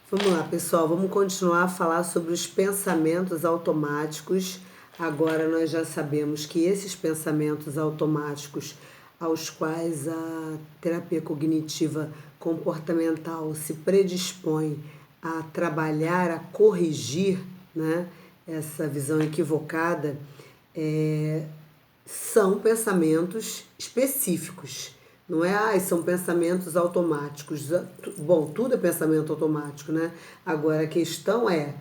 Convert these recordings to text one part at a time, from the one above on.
Vamos lá, pessoal, vamos continuar a falar sobre os pensamentos automáticos. Agora nós já sabemos que esses pensamentos automáticos, aos quais a terapia cognitiva comportamental se predispõe a trabalhar, a corrigir, né, essa visão equivocada, são pensamentos específicos. Não é, são pensamentos automáticos. Bom, tudo é pensamento automático, né? Agora a questão é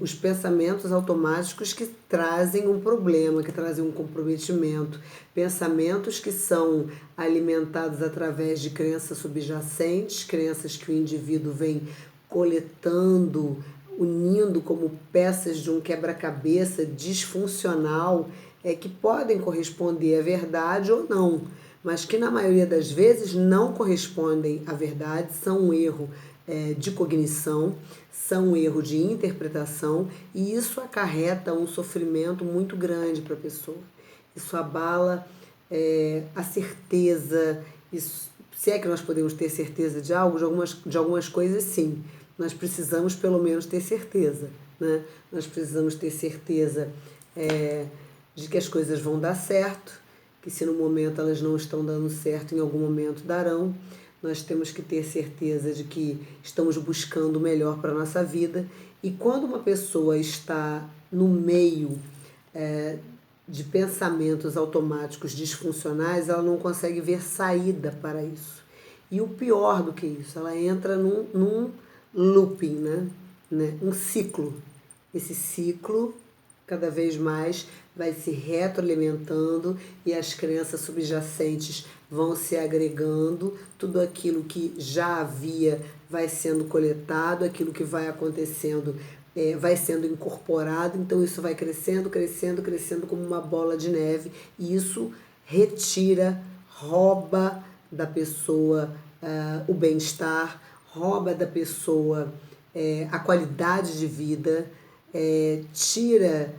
os pensamentos automáticos que trazem um problema, que trazem um comprometimento. Pensamentos que são alimentados através de crenças subjacentes, crenças que o indivíduo vem coletando, unindo como peças de um quebra-cabeça disfuncional, que podem corresponder à verdade ou não, mas que na maioria das vezes não correspondem à verdade, são um erro de cognição, são um erro de interpretação, e isso acarreta um sofrimento muito grande para a pessoa. Isso abala a certeza, se é que nós podemos ter certeza de algo, de algumas coisas sim, nós precisamos pelo menos ter certeza, né? Nós precisamos ter certeza de que as coisas vão dar certo, que se no momento elas não estão dando certo, em algum momento darão. Nós temos que ter certeza de que estamos buscando o melhor para a nossa vida. E quando uma pessoa está no meio de pensamentos automáticos disfuncionais, ela não consegue ver saída para isso. E o pior do que isso, ela entra num looping, né? Um ciclo. Esse ciclo cada vez mais vai se retroalimentando e as crenças subjacentes vão se agregando, tudo aquilo que já havia vai sendo coletado, aquilo que vai acontecendo vai sendo incorporado, então isso vai crescendo, crescendo, crescendo como uma bola de neve, e isso retira, rouba da pessoa o bem-estar, rouba da pessoa a qualidade de vida, tira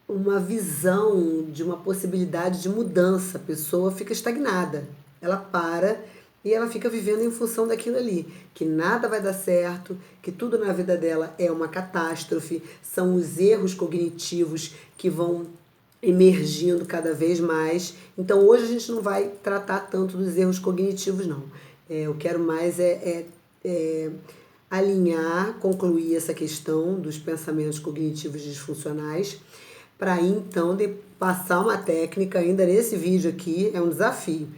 uma visão de uma possibilidade de mudança. A pessoa fica estagnada, ela para e ela fica vivendo em função daquilo ali, que nada vai dar certo, que tudo na vida dela é uma catástrofe, são os erros cognitivos que vão emergindo cada vez mais. Então hoje a gente não vai tratar tanto dos erros cognitivos, não. Eu quero mais alinhar, concluir essa questão dos pensamentos cognitivos disfuncionais, para aí então passar uma técnica ainda nesse vídeo aqui, é um desafio.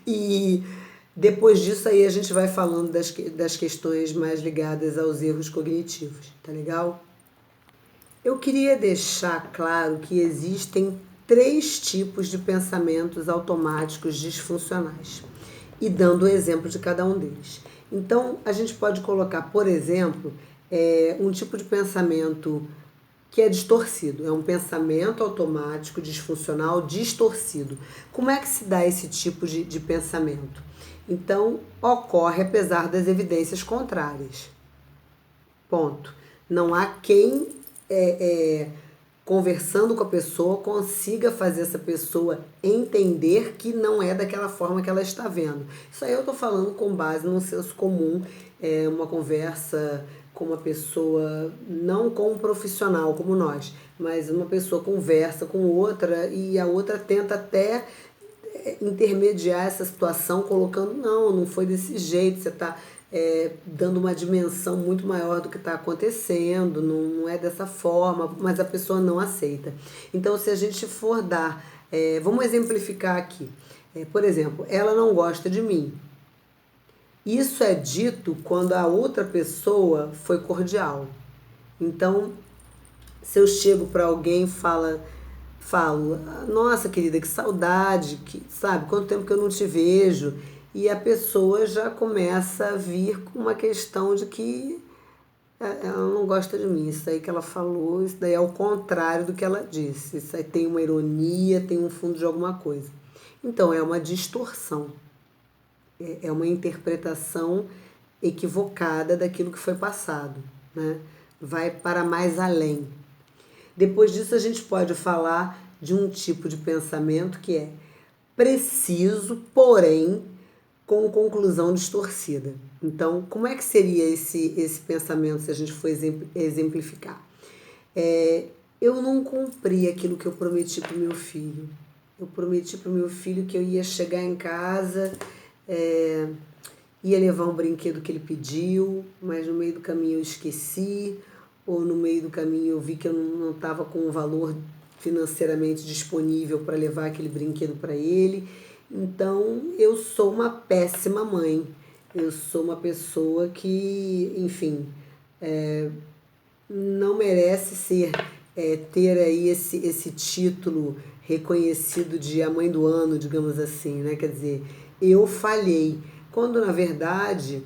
E depois disso aí a gente vai falando das questões mais ligadas aos erros cognitivos, tá legal? Eu queria deixar claro que existem 3 tipos de pensamentos automáticos disfuncionais, e dando o exemplo de cada um deles. Então, a gente pode colocar, por exemplo, um tipo de pensamento que é distorcido, é um pensamento automático, disfuncional, distorcido. Como é que se dá esse tipo de pensamento? Então, ocorre apesar das evidências contrárias. Ponto. Não há quem, conversando com a pessoa, consiga fazer essa pessoa entender que não é daquela forma que ela está vendo. Isso aí eu estou falando com base no senso comum, uma conversa com uma pessoa, não com um profissional como nós, mas uma pessoa conversa com outra e a outra tenta até intermediar essa situação colocando, não foi desse jeito, você está dando uma dimensão muito maior do que está acontecendo, não é dessa forma, mas a pessoa não aceita. Então, se a gente for dar, vamos exemplificar aqui, por exemplo, ela não gosta de mim. Isso é dito quando a outra pessoa foi cordial. Então, se eu chego para alguém e falo, nossa querida, que saudade, sabe, quanto tempo que eu não te vejo, e a pessoa já começa a vir com uma questão de que ela não gosta de mim, isso aí que ela falou, isso daí é o contrário do que ela disse, isso aí tem uma ironia, tem um fundo de alguma coisa. Então, é uma distorção, é uma interpretação equivocada daquilo que foi passado, né? Vai para mais além. Depois disso, a gente pode falar de um tipo de pensamento que é preciso, porém, com conclusão distorcida. Então, como é que seria esse pensamento se a gente for exemplificar? Eu não cumpri aquilo que eu prometi para o meu filho. Eu prometi para o meu filho que eu ia chegar em casa, ia levar um brinquedo que ele pediu, mas no meio do caminho eu esqueci, ou no meio do caminho eu vi que eu não estava com o valor financeiramente disponível para levar aquele brinquedo para ele. Então, eu sou uma péssima mãe. Eu sou uma pessoa que, enfim, não merece ter aí esse título reconhecido de a mãe do ano, digamos assim, né? Quer dizer, eu falhei, quando na verdade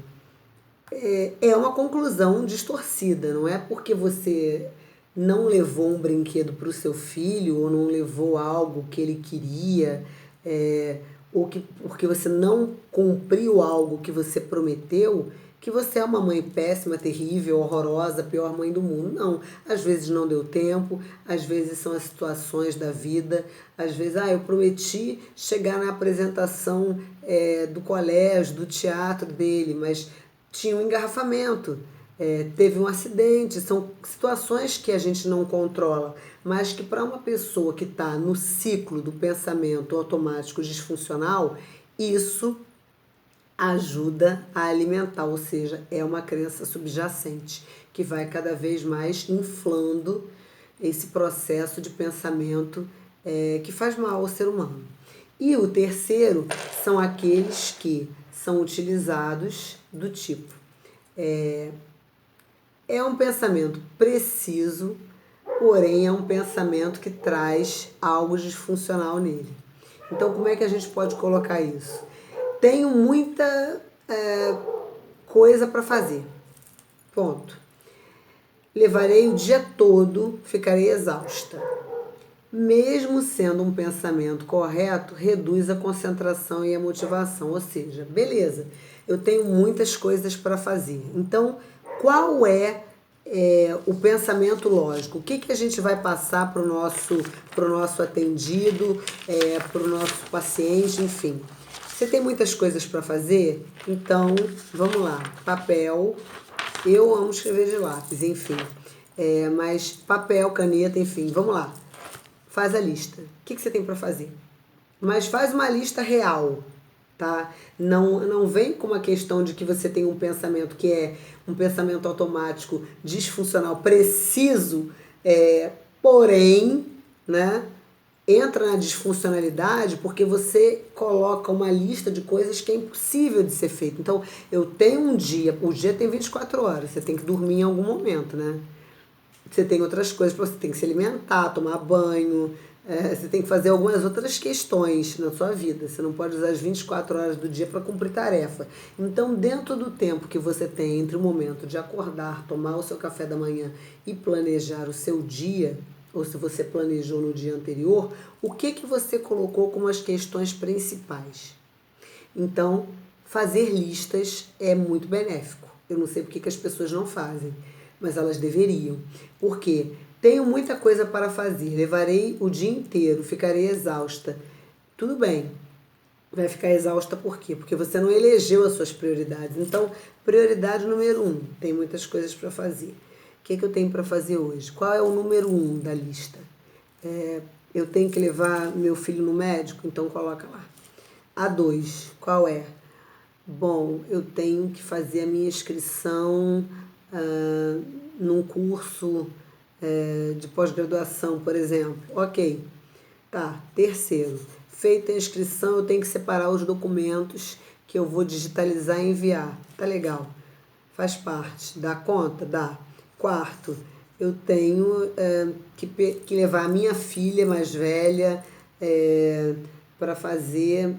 é uma conclusão distorcida. Não é porque você não levou um brinquedo para o seu filho ou não levou algo que ele queria, ou que porque você não cumpriu algo que você prometeu, que você é uma mãe péssima, terrível, horrorosa, pior mãe do mundo. Não, às vezes não deu tempo, às vezes são as situações da vida, às vezes, eu prometi chegar na apresentação do colégio, do teatro dele, mas tinha um engarrafamento, teve um acidente, são situações que a gente não controla, mas que para uma pessoa que está no ciclo do pensamento automático disfuncional, isso ajuda a alimentar, ou seja, é uma crença subjacente que vai cada vez mais inflando esse processo de pensamento que faz mal ao ser humano. E o terceiro são aqueles que são utilizados do tipo: é um pensamento preciso, porém é um pensamento que traz algo disfuncional nele. Então, como é que a gente pode colocar isso? Tenho muita coisa para fazer. Ponto. Levarei o dia todo, ficarei exausta. Mesmo sendo um pensamento correto, reduz a concentração e a motivação. Ou seja, beleza, eu tenho muitas coisas para fazer. Então, qual é o pensamento lógico? O que a gente vai passar para o nosso atendido, para o nosso paciente, enfim. Você tem muitas coisas para fazer? Então, vamos lá. Papel. Eu amo escrever de lápis, enfim. Mas papel, caneta, enfim. Vamos lá. Faz a lista. O que você tem para fazer? Mas faz uma lista real, tá? Não vem com uma questão de que você tem um pensamento que é um pensamento automático disfuncional, preciso, porém, né? Entra na disfuncionalidade porque você coloca uma lista de coisas que é impossível de ser feito. Então, eu tenho um dia, o dia tem 24 horas, você tem que dormir em algum momento, né? Você tem outras coisas, você tem que se alimentar, tomar banho, você tem que fazer algumas outras questões na sua vida. Você não pode usar as 24 horas do dia para cumprir tarefa. Então, dentro do tempo que você tem entre o momento de acordar, tomar o seu café da manhã e planejar o seu dia, ou se você planejou no dia anterior, o que você colocou como as questões principais. Então, fazer listas é muito benéfico. Eu não sei porque que as pessoas não fazem, mas elas deveriam. Por quê? Tenho muita coisa para fazer, levarei o dia inteiro, ficarei exausta. Tudo bem, vai ficar exausta por quê? Porque você não elegeu as suas prioridades. Então, prioridade número 1, tem muitas coisas para fazer. O que eu tenho para fazer hoje? Qual é o número 1 da lista? Eu tenho que levar meu filho no médico? Então coloca lá. A 2, qual é? Bom, eu tenho que fazer a minha inscrição num curso de pós-graduação, por exemplo. Ok. Tá. Terceiro, feita a inscrição, eu tenho que separar os documentos que eu vou digitalizar e enviar. Tá legal. Faz parte. Dá conta? Dá. Quarto, eu tenho que levar a minha filha mais velha para fazer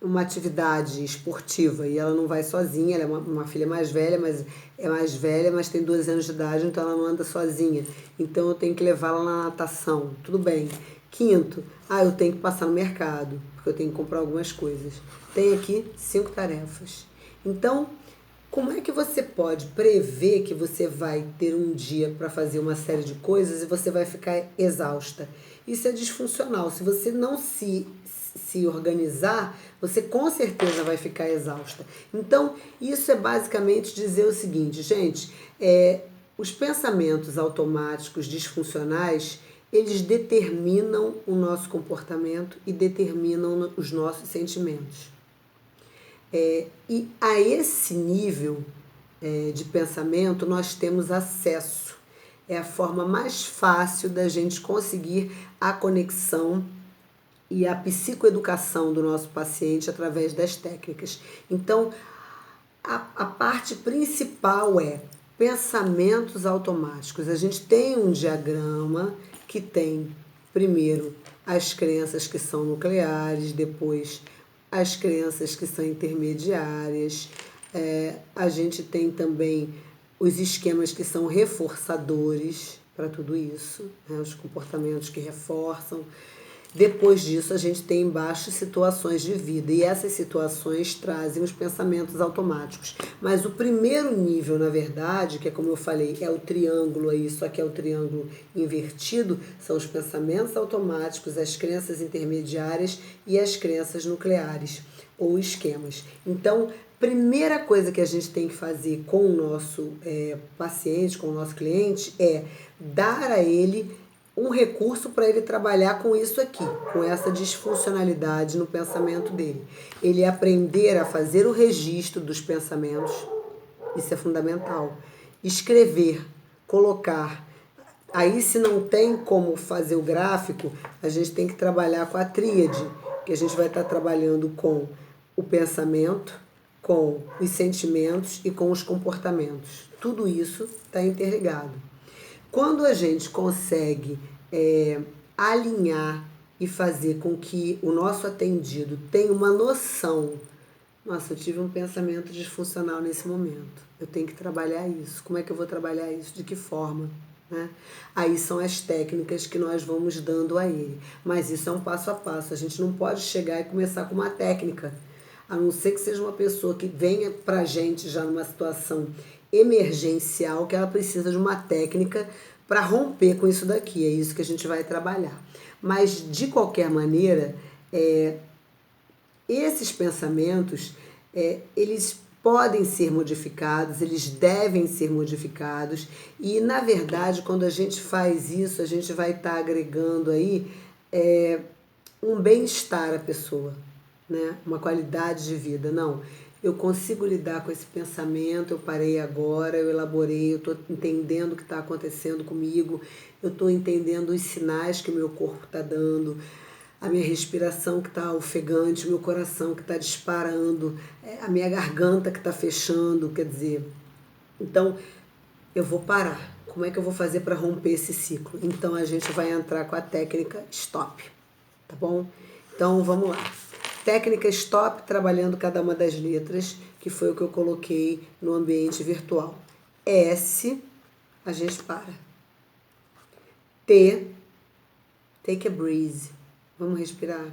uma atividade esportiva e ela não vai sozinha, ela é uma filha mais velha, mas tem 12 anos de idade, então ela não anda sozinha. Então eu tenho que levá-la na natação, tudo bem. Quinto, eu tenho que passar no mercado, porque eu tenho que comprar algumas coisas. Tem aqui 5 tarefas. Então, Como é que você pode prever que você vai ter um dia para fazer uma série de coisas e você vai ficar exausta? Isso é disfuncional. Se você não se organizar, você com certeza vai ficar exausta. Então, isso é basicamente dizer o seguinte, gente, os pensamentos automáticos disfuncionais, eles determinam o nosso comportamento e determinam os nossos sentimentos. E a esse nível de pensamento nós temos acesso. É a forma mais fácil da gente conseguir a conexão e a psicoeducação do nosso paciente através das técnicas. Então, a parte principal é pensamentos automáticos. A gente tem um diagrama que tem, primeiro, as crenças que são nucleares, depois as crenças que são intermediárias. A gente tem também os esquemas que são reforçadores para tudo isso, né? Os comportamentos que reforçam. Depois disso, a gente tem embaixo situações de vida, e essas situações trazem os pensamentos automáticos. Mas o primeiro nível, na verdade, que é como eu falei, é o triângulo aí, só que é o triângulo invertido, são os pensamentos automáticos, as crenças intermediárias e as crenças nucleares, ou esquemas. Então, primeira coisa que a gente tem que fazer com o nosso paciente, com o nosso cliente, é dar a ele um recurso para ele trabalhar com isso aqui, com essa disfuncionalidade no pensamento dele. Ele aprender a fazer o registro dos pensamentos, isso é fundamental. Escrever, colocar. Aí, se não tem como fazer o gráfico, a gente tem que trabalhar com a tríade, que a gente vai estar trabalhando com o pensamento, com os sentimentos e com os comportamentos. Tudo isso está interligado. Quando a gente consegue alinhar e fazer com que o nosso atendido tenha uma noção, nossa, eu tive um pensamento disfuncional nesse momento, eu tenho que trabalhar isso, como é que eu vou trabalhar isso, de que forma? Né? Aí são as técnicas que nós vamos dando a ele, mas isso é um passo a passo, a gente não pode chegar e começar com uma técnica, a não ser que seja uma pessoa que venha pra gente já numa situação emergencial, que ela precisa de uma técnica para romper com isso daqui, é isso que a gente vai trabalhar. Mas, de qualquer maneira, esses pensamentos, eles podem ser modificados, eles devem ser modificados, e, na verdade, quando a gente faz isso, a gente vai estar agregando aí um bem-estar à pessoa, né? Uma qualidade de vida. Não, eu consigo lidar com esse pensamento, eu parei agora, eu elaborei, eu estou entendendo o que está acontecendo comigo, eu estou entendendo os sinais que o meu corpo está dando, a minha respiração que está ofegante, o meu coração que está disparando, a minha garganta que está fechando, quer dizer, então eu vou parar. Como é que eu vou fazer para romper esse ciclo? Então a gente vai entrar com a técnica stop, tá bom? Então vamos lá. Técnica stop, trabalhando cada uma das letras, que foi o que eu coloquei no ambiente virtual. S, a gente para. T, take a breeze. Vamos respirar.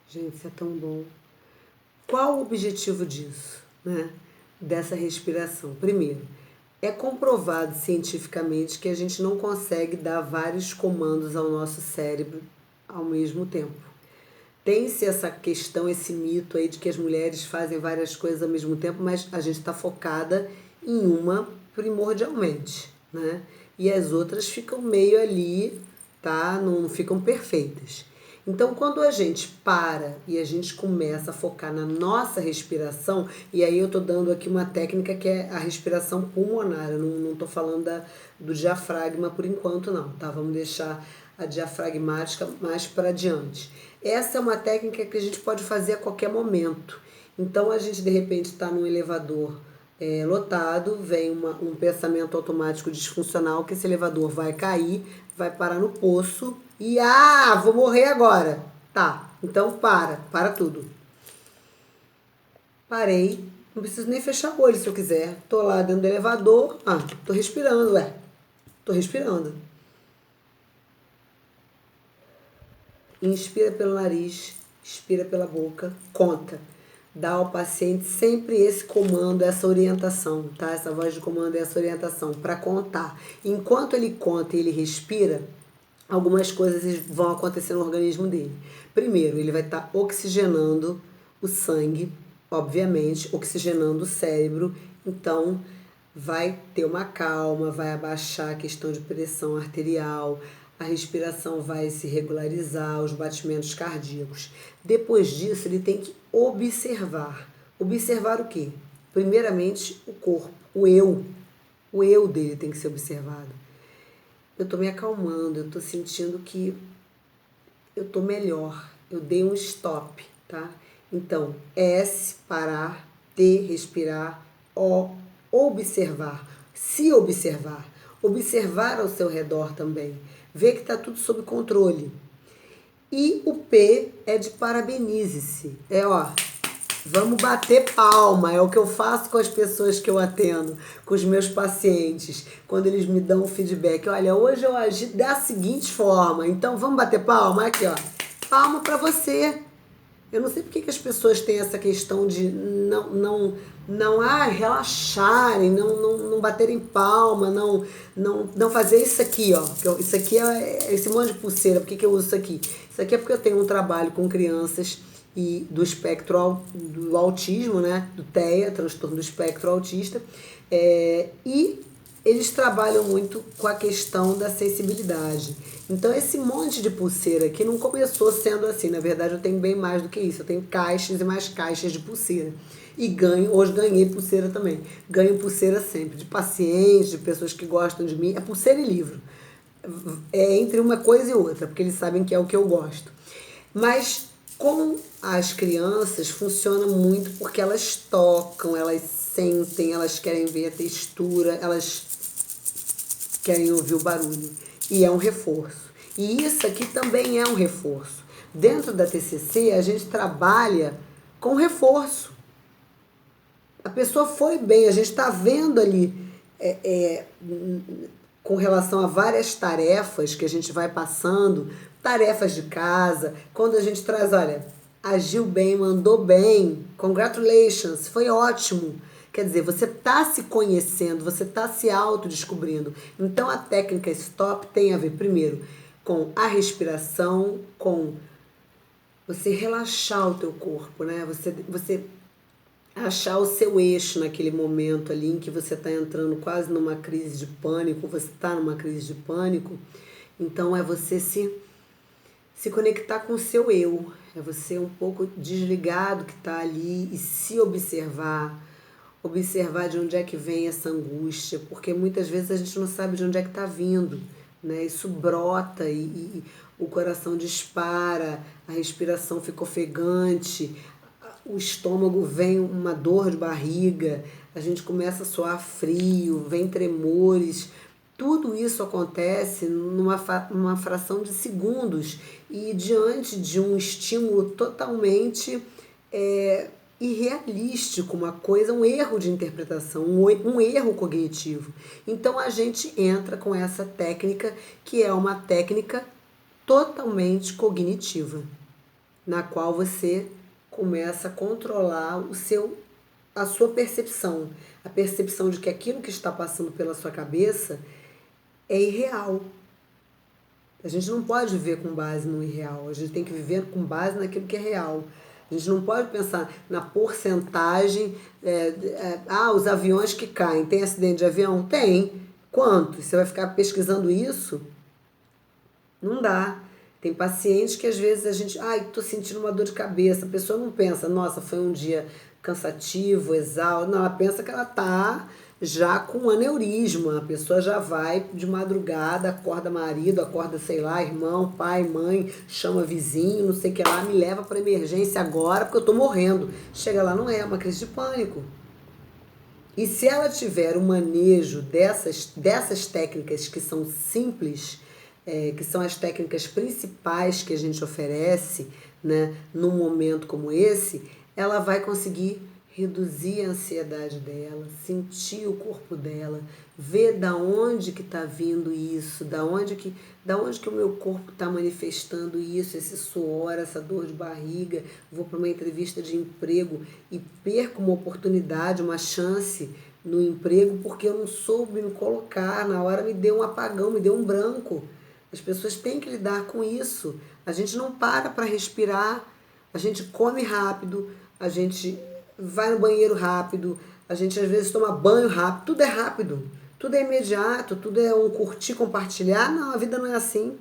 Gente, isso é tão bom. Qual o objetivo disso, né? Dessa respiração? Primeiro, é comprovado cientificamente que a gente não consegue dar vários comandos ao nosso cérebro ao mesmo tempo. Tem-se essa questão, esse mito aí de que as mulheres fazem várias coisas ao mesmo tempo, mas a gente está focada em uma primordialmente, né? E as outras ficam meio ali, tá? Não ficam perfeitas. Então, quando a gente para e a gente começa a focar na nossa respiração, e aí eu tô dando aqui uma técnica que é a respiração pulmonar, eu não tô falando do diafragma por enquanto não, tá? Vamos deixar a diafragmática mais para diante. Essa é uma técnica que a gente pode fazer a qualquer momento. Então, a gente de repente está num elevador lotado, vem um pensamento automático disfuncional que esse elevador vai cair, vai parar no poço e vou morrer agora. Tá, então para tudo. Parei, Não preciso nem fechar o olho se eu quiser. Tô lá dentro do elevador. Tô respirando, Tô respirando. Inspira pelo nariz, expira pela boca, conta. Dá ao paciente sempre esse comando, essa orientação, tá? Essa voz de comando, essa orientação, para contar. Enquanto ele conta e ele respira, algumas coisas vão acontecer no organismo dele. Primeiro, ele vai estar oxigenando o sangue, obviamente, oxigenando o cérebro, então vai ter uma calma, vai abaixar a questão de pressão arterial, a respiração vai se regularizar, os batimentos cardíacos. Depois disso, ele tem que observar. Observar o quê? Primeiramente, o corpo, o eu. O eu dele tem que ser observado. Eu estou me acalmando, eu estou sentindo que eu estou melhor. Eu dei um stop, tá? Então, S, parar, T, respirar, O, observar. Se observar. Observar ao seu redor também. Ver que está tudo sob controle. E o P é de parabenize-se. Vamos bater palma, é o que eu faço com as pessoas que eu atendo, com os meus pacientes, quando eles me dão um feedback. Olha, hoje eu agi da seguinte forma, então vamos bater palma? Aqui, palma para você. Eu não sei porque que as pessoas têm essa questão de não relaxarem, não baterem palma, não fazer isso aqui, Isso aqui é esse monte de pulseira. Por que eu uso isso aqui? Isso aqui é porque eu tenho um trabalho com crianças e do espectro do autismo, né? Do TEA, transtorno do espectro autista, e eles trabalham muito com a questão da sensibilidade. Então, esse monte de pulseira aqui não começou sendo assim. Na verdade, eu tenho bem mais do que isso. Eu tenho caixas e mais caixas de pulseira. E hoje ganhei pulseira também. Ganho pulseira sempre, de pacientes, de pessoas que gostam de mim. É pulseira e livro. É entre uma coisa e outra, porque eles sabem que é o que eu gosto. Mas com as crianças funciona muito porque elas tocam, elas sentem, elas querem ver a textura, elas querem ouvir o barulho. E é um reforço. E isso aqui também é um reforço. Dentro da TCC, a gente trabalha com reforço. A pessoa foi bem, a gente está vendo ali, com relação a várias tarefas que a gente vai passando, tarefas de casa, quando a gente traz, olha, agiu bem, mandou bem, congratulations, foi ótimo. Quer dizer, você está se conhecendo, você está se autodescobrindo. Então, a técnica STOP tem a ver, primeiro, com a respiração, com você relaxar o teu corpo, né? Você achar o seu eixo naquele momento ali em que você está entrando quase numa crise de pânico, você está numa crise de pânico. Então, é você se conectar com o seu eu, é você um pouco desligado que está ali e se observar de onde é que vem essa angústia, porque muitas vezes a gente não sabe de onde é que está vindo, né? Isso brota e o coração dispara, a respiração fica ofegante, o estômago vem uma dor de barriga, a gente começa a suar frio, vem tremores. Tudo isso acontece numa fração de segundos e diante de um estímulo totalmente irrealístico, um erro de interpretação, um erro cognitivo. Então a gente entra com essa técnica que é uma técnica totalmente cognitiva, na qual você começa a controlar a sua percepção, a percepção de que aquilo que está passando pela sua cabeça é irreal. A gente não pode viver com base no irreal, a gente tem que viver com base naquilo que é real. A gente não pode pensar na porcentagem, os aviões que caem, tem acidente de avião? Tem. Quantos? Você vai ficar pesquisando isso? Não dá. Tem pacientes que às vezes a gente, tô sentindo uma dor de cabeça, a pessoa não pensa, nossa, foi um dia cansativo, exausto, não, ela pensa que ela tá já com um aneurisma, a pessoa já vai de madrugada, acorda marido, acorda, sei lá, irmão, pai, mãe, chama vizinho, não sei o que lá, me leva para emergência agora porque eu tô morrendo. Chega lá, não é uma crise de pânico. E se ela tiver o manejo dessas técnicas que são simples, que são as técnicas principais que a gente oferece, né, num momento como esse, ela vai conseguir reduzir a ansiedade dela, sentir o corpo dela, ver da onde que está vindo isso, da onde que o meu corpo está manifestando isso, esse suor, essa dor de barriga. Vou para uma entrevista de emprego e perco uma oportunidade, uma chance no emprego porque eu não soube me colocar, na hora me deu um apagão, me deu um branco. As pessoas têm que lidar com isso. A gente não para respirar, a gente come rápido, a gente vai no banheiro rápido, a gente às vezes toma banho rápido, tudo é rápido, tudo é imediato, tudo é um curtir, compartilhar. Não, a vida não é assim,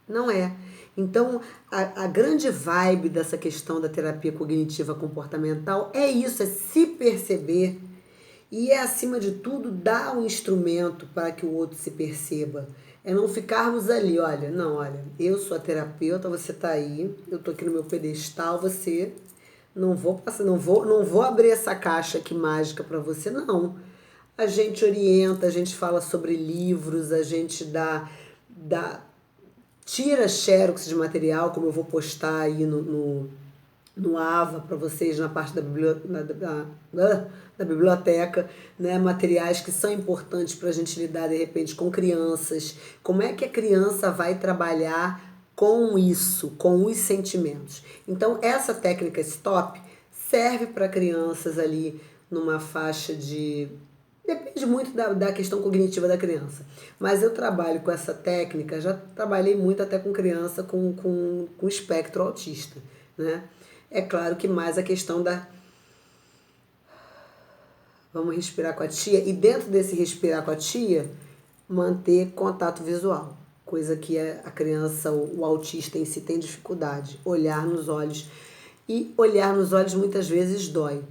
não é. Então, a grande vibe dessa questão da terapia cognitiva comportamental é isso, é se perceber e é, acima de tudo, dar um instrumento para que o outro se perceba. É não ficarmos ali, olha, não, olha, eu sou a terapeuta, você está aí, eu estou aqui no meu pedestal, você não vou passar, não vou abrir essa caixa aqui mágica para você, não. A gente orienta, a gente fala sobre livros, a gente tira xerox de material, como eu vou postar aí no AVA para vocês na parte da biblioteca, né? Materiais que são importantes para a gente lidar de repente com crianças. Como é que a criança vai trabalhar com isso, com os sentimentos? Então, essa técnica STOP serve para crianças ali numa faixa de. Depende muito da questão cognitiva da criança. Mas eu trabalho com essa técnica, já trabalhei muito até com criança com espectro autista, né? É claro que mais a questão da. Vamos respirar com a tia. E dentro desse respirar com a tia, manter contato visual. Coisa que a criança, o autista em si tem dificuldade. Olhar nos olhos. E olhar nos olhos muitas vezes dói.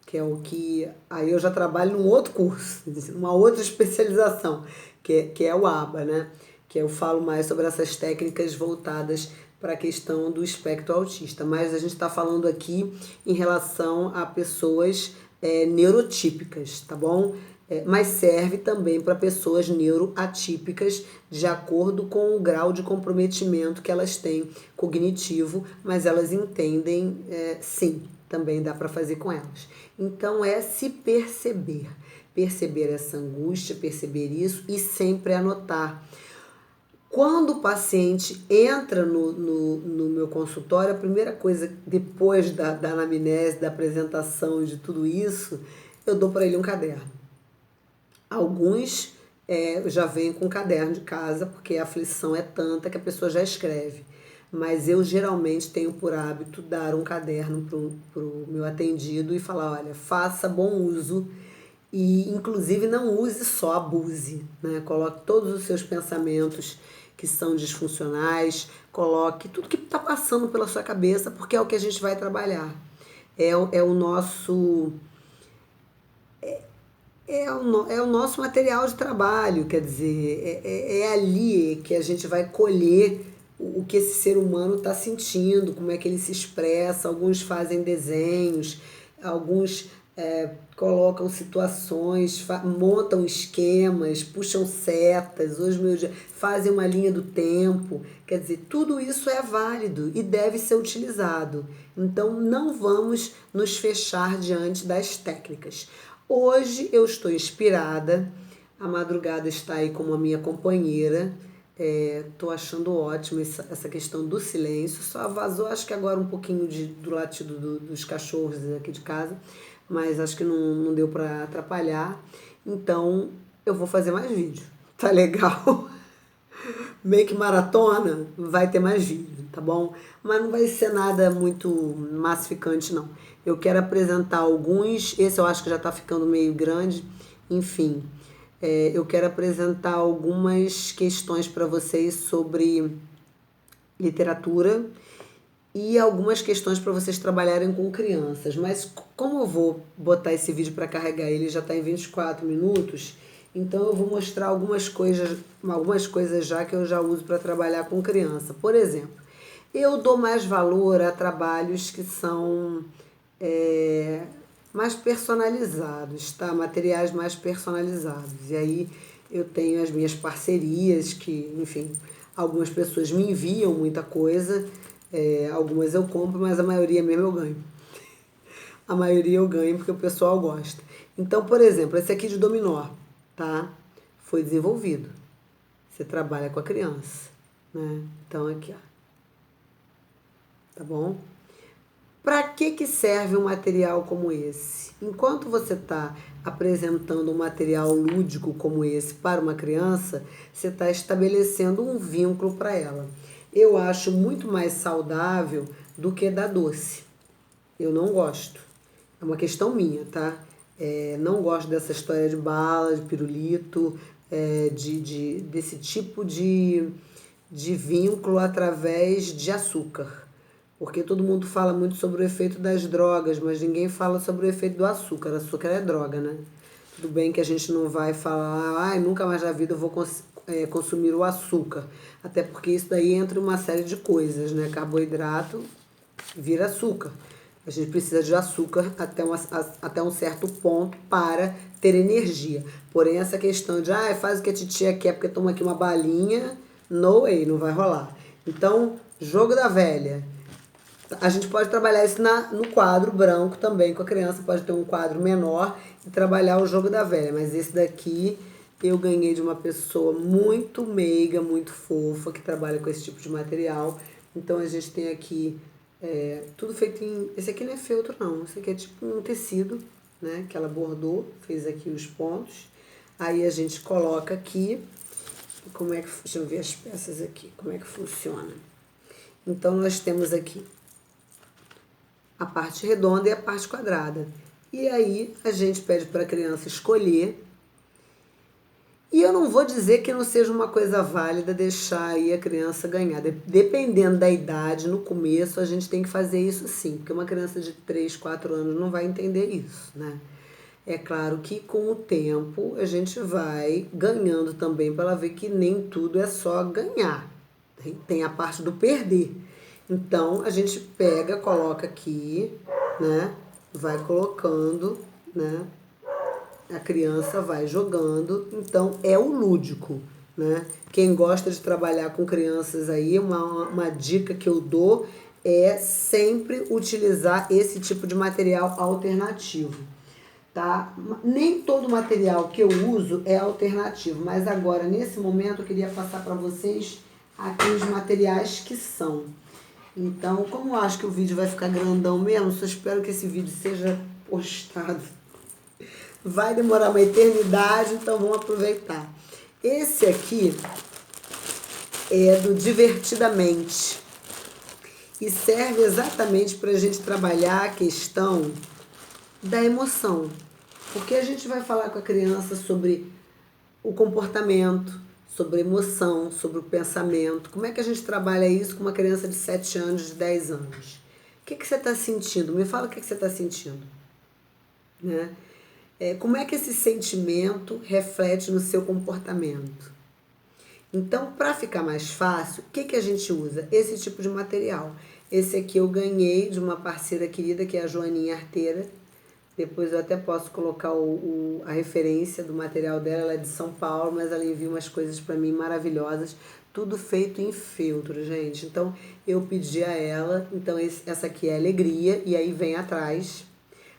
Que é o que. Aí eu já trabalho num outro curso, numa outra especialização, que é o ABA, né? Que eu falo mais sobre essas técnicas voltadas para a questão do espectro autista. Mas a gente está falando aqui em relação a pessoas neurotípicas, tá bom? Mas serve também para pessoas neuroatípicas, de acordo com o grau de comprometimento que elas têm cognitivo, mas elas entendem, sim, também dá para fazer com elas. Então é se perceber, perceber essa angústia, perceber isso e sempre anotar. Quando o paciente entra no meu consultório, a primeira coisa, depois da anamnese, da apresentação e de tudo isso, eu dou para ele um caderno. Alguns já vêm com caderno de casa, porque a aflição é tanta que a pessoa já escreve. Mas eu geralmente tenho por hábito dar um caderno para o meu atendido e falar, olha, faça bom uso e inclusive não use só, abuse, né? Coloque todos os seus pensamentos que são disfuncionais, coloque tudo que está passando pela sua cabeça, porque é o que a gente vai trabalhar. É o nosso é o nosso material de trabalho, quer dizer, é ali que a gente vai colher o que esse ser humano está sentindo, como é que ele se expressa. Alguns fazem desenhos, alguns colocam situações, montam esquemas, puxam setas, hoje meu dia, fazem uma linha do tempo. Quer dizer, tudo isso é válido e deve ser utilizado. Então não vamos nos fechar diante das técnicas. Hoje eu estou inspirada, a madrugada está aí como a minha companheira. Tô achando ótimo essa questão do silêncio. Só vazou, acho que agora um pouquinho do latido dos cachorros aqui de casa, mas acho que não deu para atrapalhar. Então eu vou fazer mais vídeo. Tá legal? Meio que maratona, vai ter mais vídeo, tá bom? Mas não vai ser nada muito massificante, não. Eu quero apresentar alguns, esse eu acho que já tá ficando meio grande, enfim. Eu quero apresentar algumas questões para vocês sobre literatura e algumas questões para vocês trabalharem com crianças. Mas como eu vou botar esse vídeo para carregar, ele já está em 24 minutos, então eu vou mostrar algumas coisas já que eu já uso para trabalhar com criança. Por exemplo, eu dou mais valor a trabalhos que são mais personalizados, tá? Materiais mais personalizados. E aí eu tenho as minhas parcerias que, enfim, algumas pessoas me enviam muita coisa, algumas eu compro, mas a maioria mesmo eu ganho. a maioria eu ganho porque o pessoal gosta. Então, por exemplo, esse aqui de dominó, tá? Foi desenvolvido. Você trabalha com a criança, né? Então, aqui, ó. Tá bom? Para que serve um material como esse? Enquanto você está apresentando um material lúdico como esse para uma criança, você está estabelecendo um vínculo para ela. Eu acho muito mais saudável do que dar doce. Eu não gosto. É uma questão minha, tá? Não gosto dessa história de bala, de pirulito, desse tipo de vínculo através de açúcar. Porque todo mundo fala muito sobre o efeito das drogas, mas ninguém fala sobre o efeito do açúcar. O açúcar é droga, né? Tudo bem que a gente não vai falar, ai, nunca mais na vida eu vou consumir o açúcar. Até porque isso daí entra em uma série de coisas, né? Carboidrato vira açúcar. A gente precisa de açúcar até um certo ponto para ter energia. Porém, essa questão de, faz o que a titia quer porque toma aqui uma balinha, no way, não vai rolar. Então, jogo da velha. A gente pode trabalhar isso no quadro branco também com a criança, pode ter um quadro menor e trabalhar o jogo da velha. Mas esse daqui eu ganhei de uma pessoa muito meiga, muito fofa, que trabalha com esse tipo de material. Então a gente tem aqui tudo feito em... Esse aqui não é feltro não, esse aqui é tipo um tecido, né? Que ela bordou, fez aqui os pontos. Aí a gente coloca aqui, deixa eu ver as peças aqui, como é que funciona. Então nós temos aqui a parte redonda e a parte quadrada. E aí a gente pede para a criança escolher. E eu não vou dizer que não seja uma coisa válida deixar aí a criança ganhar. Dependendo da idade, no começo a gente tem que fazer isso sim, porque uma criança de 3, 4 anos não vai entender isso, né? É claro que com o tempo a gente vai ganhando também para ela ver que nem tudo é só ganhar. Tem a parte do perder. Então a gente pega, coloca aqui, né? Vai colocando, né? A criança vai jogando, então é o lúdico, né? Quem gosta de trabalhar com crianças aí, uma dica que eu dou é sempre utilizar esse tipo de material alternativo, tá? Nem todo material que eu uso é alternativo, mas agora, nesse momento, eu queria passar para vocês aqueles materiais que são. Então, como eu acho que o vídeo vai ficar grandão mesmo, só espero que esse vídeo seja postado. Vai demorar uma eternidade, então vamos aproveitar. Esse aqui é do Divertidamente e serve exatamente para a gente trabalhar a questão da emoção. Porque a gente vai falar com a criança sobre o comportamento, sobre a emoção, sobre o pensamento. Como é que a gente trabalha isso com uma criança de 7 anos, de 10 anos? O que você está sentindo? Me fala o que você está sentindo. Né? Como é que esse sentimento reflete no seu comportamento? Então, para ficar mais fácil, o que a gente usa? Esse tipo de material. Esse aqui eu ganhei de uma parceira querida, que é a Joaninha Arteira. Depois eu até posso colocar a referência do material dela. Ela é de São Paulo, mas ela envia umas coisas para mim maravilhosas. Tudo feito em feltro, gente. Então, eu pedi a ela. Então, essa aqui é alegria. E aí vem atrás.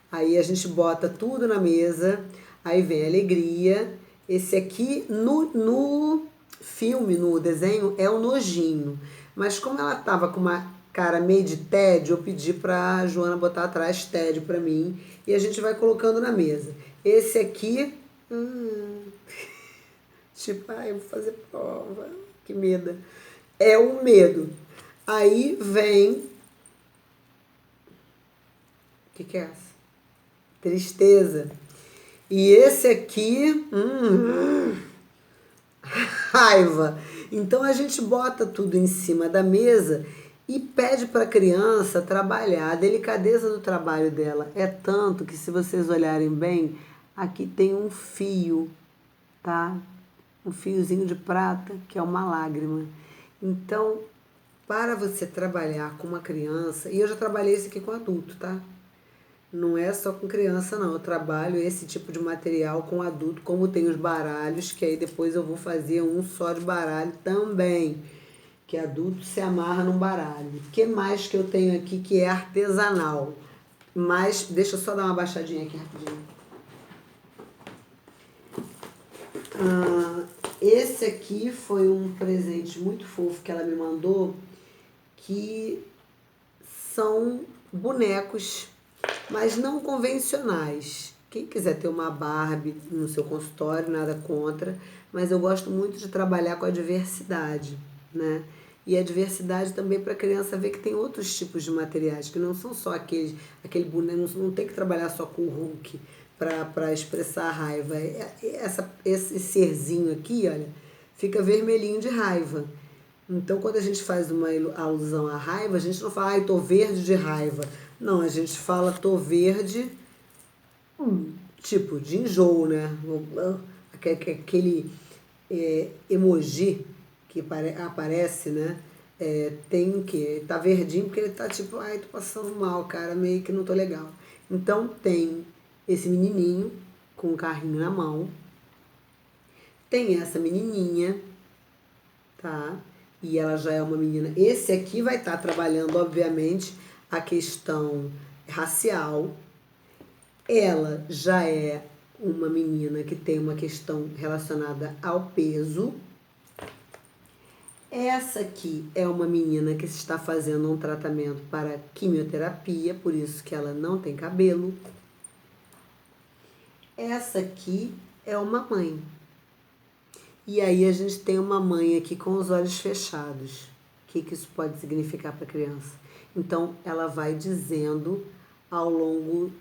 Aí a gente bota tudo na mesa. Aí vem alegria. Esse aqui, no filme, no desenho, é o nojinho. Mas como ela tava com uma cara meio de tédio, eu pedi pra Joana botar atrás tédio pra mim. E a gente vai colocando na mesa. Esse aqui... tipo, eu vou fazer prova. Que medo. É o medo. Aí vem... O que é essa? Tristeza. E esse aqui... raiva. Então a gente bota tudo em cima da mesa e pede para a criança trabalhar. A delicadeza do trabalho dela é tanto que, se vocês olharem bem, aqui tem um fio, tá? Um fiozinho de prata, que é uma lágrima. Então, para você trabalhar com uma criança, e eu já trabalhei isso aqui com adulto, tá? Não é só com criança, não. Eu trabalho esse tipo de material com adulto, como tem os baralhos, que aí depois eu vou fazer um só de baralho também, que adulto se amarra num baralho. O que mais que eu tenho aqui que é artesanal? Mas deixa eu só dar uma baixadinha aqui rapidinho. Esse aqui foi um presente muito fofo que ela me mandou, que são bonecos, mas não convencionais. Quem quiser ter uma Barbie no seu consultório, nada contra, mas eu gosto muito de trabalhar com a diversidade, né? E a diversidade também para a criança ver que tem outros tipos de materiais, que não são só aquele boneco, não tem que trabalhar só com o Hulk para expressar a raiva. Esse serzinho aqui, olha, fica vermelhinho de raiva. Então, quando a gente faz uma alusão à raiva, a gente não fala, ai, tô verde de raiva. Não, a gente fala, tô verde, tipo, de enjoo, né? Aquele emoji que aparece, né? Tem o quê? Tá verdinho porque ele tá tipo, ai, tô passando mal, cara, meio que não tô legal. Então, tem esse menininho com um carrinho na mão, tem essa menininha, tá? E ela já é uma menina. Esse aqui vai estar trabalhando, obviamente, a questão racial. Ela já é uma menina que tem uma questão relacionada ao peso. Essa aqui é uma menina que está fazendo um tratamento para quimioterapia, por isso que ela não tem cabelo. Essa aqui é uma mãe. E aí a gente tem uma mãe aqui com os olhos fechados. O que isso pode significar para a criança? Então, ela vai dizendo ao longo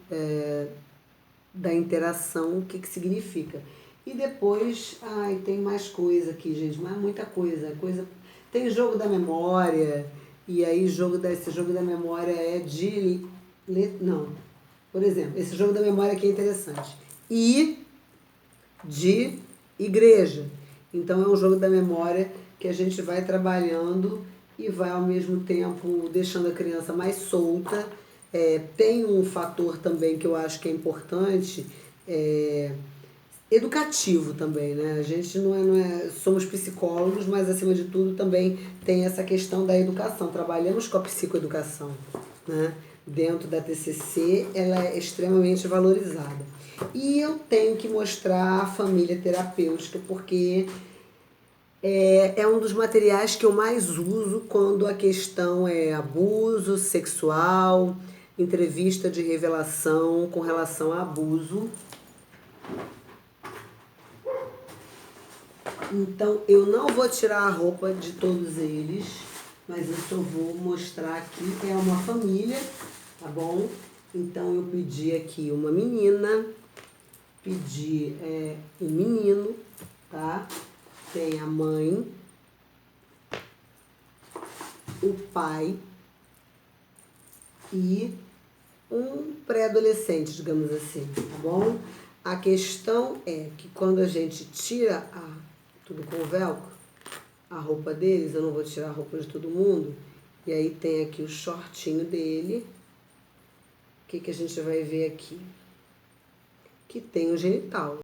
da interação o que significa. E depois, tem mais coisa aqui, gente, mas muita coisa. Tem jogo da memória, e aí esse jogo da memória é de... Não, por exemplo, esse jogo da memória aqui é interessante. I de igreja. Então é um jogo da memória que a gente vai trabalhando e vai ao mesmo tempo deixando a criança mais solta. Tem um fator também que eu acho que é importante, educativo também, né? A gente não é, somos psicólogos, mas acima de tudo também tem essa questão da educação. Trabalhamos com a psicoeducação, né? Dentro da TCC, ela é extremamente valorizada. E eu tenho que mostrar a família terapêutica, porque é um dos materiais que eu mais uso quando a questão é abuso sexual, entrevista de revelação com relação a abuso. Então, eu não vou tirar a roupa de todos eles, mas eu só vou mostrar aqui. É uma família, tá bom? Então, eu pedi aqui uma menina, pedi um menino, tá? Tem a mãe, o pai e um pré-adolescente, digamos assim, tá bom? A questão é que quando a gente tira tudo com velcro, a roupa deles, eu não vou tirar a roupa de todo mundo, e aí tem aqui o shortinho dele. O que a gente vai ver aqui? Que tem o genital.